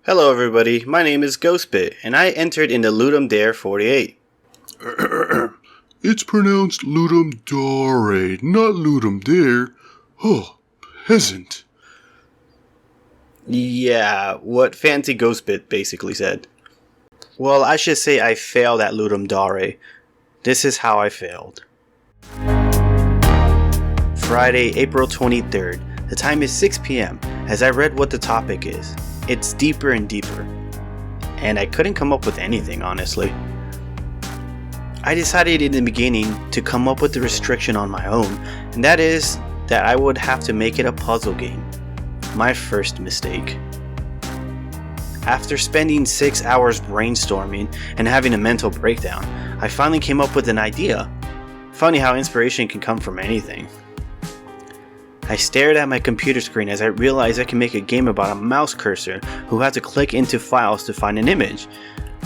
Hello everybody, my name is Ghostbit, and I entered in the Ludum Dare 48. It's pronounced Ludum Dare, not Ludum Dare. Oh, peasant. Yeah, what Fancy Ghostbit basically said. Well, I should say I failed at Ludum Dare. This is how I failed. Friday, April 23rd. The time is 6 p.m. as I read what the topic is. It's deeper and deeper. And I couldn't come up with anything, honestly. I decided in the beginning to come up with the restriction on my own, and that is that I would have to make it a puzzle game. My first mistake. After spending 6 hours brainstorming and having a mental breakdown, I finally came up with an idea. Funny how inspiration can come from anything. I stared at my computer screen as I realized I can make a game about a mouse cursor who had to click into files to find an image.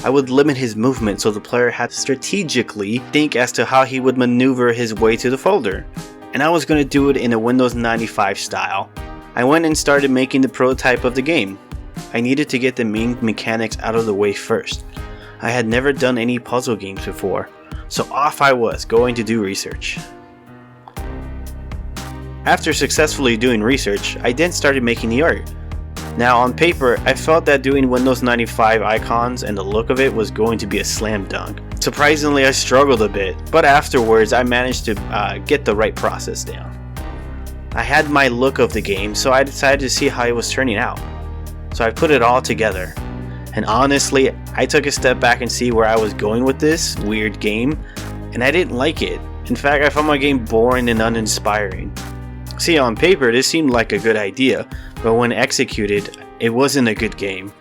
I would limit his movement so the player had to strategically think as to how he would maneuver his way to the folder. And I was going to do it in a Windows 95 style. I went and started making the prototype of the game. I needed to get the main mechanics out of the way first. I had never done any puzzle games before, so off I was going to do research. After successfully doing research, I then started making the art. Now on paper, I felt that doing Windows 95 icons and the look of it was going to be a slam dunk. Surprisingly, I struggled a bit, but afterwards I managed to get the right process down. I had my look of the game, so I decided to see how it was turning out. So I put it all together. And honestly, I took a step back and see where I was going with this weird game, and I didn't like it. In fact, I found my game boring and uninspiring. See, on paper, this seemed like a good idea, but when executed, it wasn't a good game.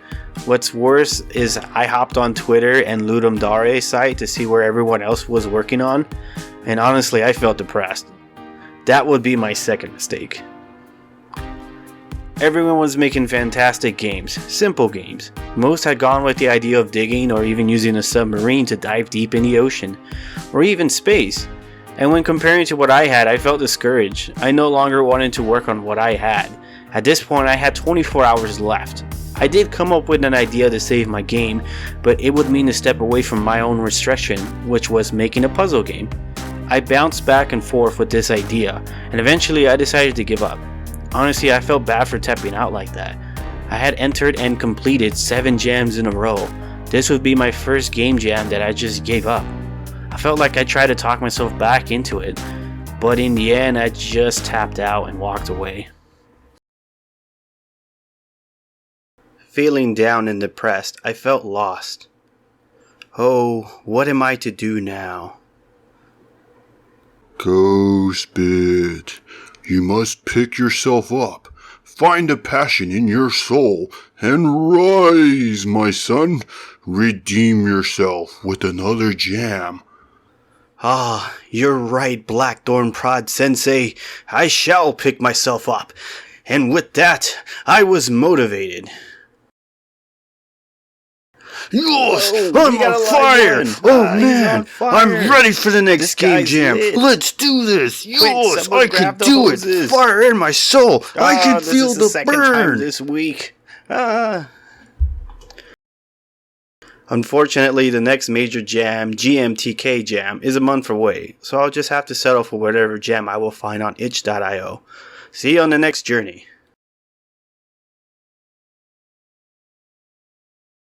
What's worse is I hopped on Twitter and Ludum Dare site to see where everyone else was working on, and honestly, I felt depressed. That would be my second mistake. Everyone was making fantastic games, simple games. Most had gone with the idea of digging or even using a submarine to dive deep in the ocean, or even space. And when comparing to what I had, I felt discouraged. I no longer wanted to work on what I had. At this point, I had 24 hours left. I did come up with an idea to save my game, but it would mean a step away from my own restriction, which was making a puzzle game. I bounced back and forth with this idea, and eventually I decided to give up. Honestly, I felt bad for tapping out like that. I had entered and completed 7 jams in a row. This would be my first game jam that I just gave up. I felt like I tried to talk myself back into it, but in the end I just tapped out and walked away. Feeling down and depressed, I felt lost. Oh, what am I to do now? Ghostbit, you must pick yourself up, find a passion in your soul, and rise, my son. Redeem yourself with another jam. Ah, you're right, Blackthorn Prod Sensei. I shall pick myself up. And with that, I was motivated. Yes! I'm on fire! Oh man! I'm ready for the next game jam! Let's do this! Yes! I can do it! Fire in my soul! I can feel the burn! This week. Unfortunately, the next major jam, GMTK jam, is a month away, so I'll just have to settle for whatever jam I will find on itch.io. See you on the next journey.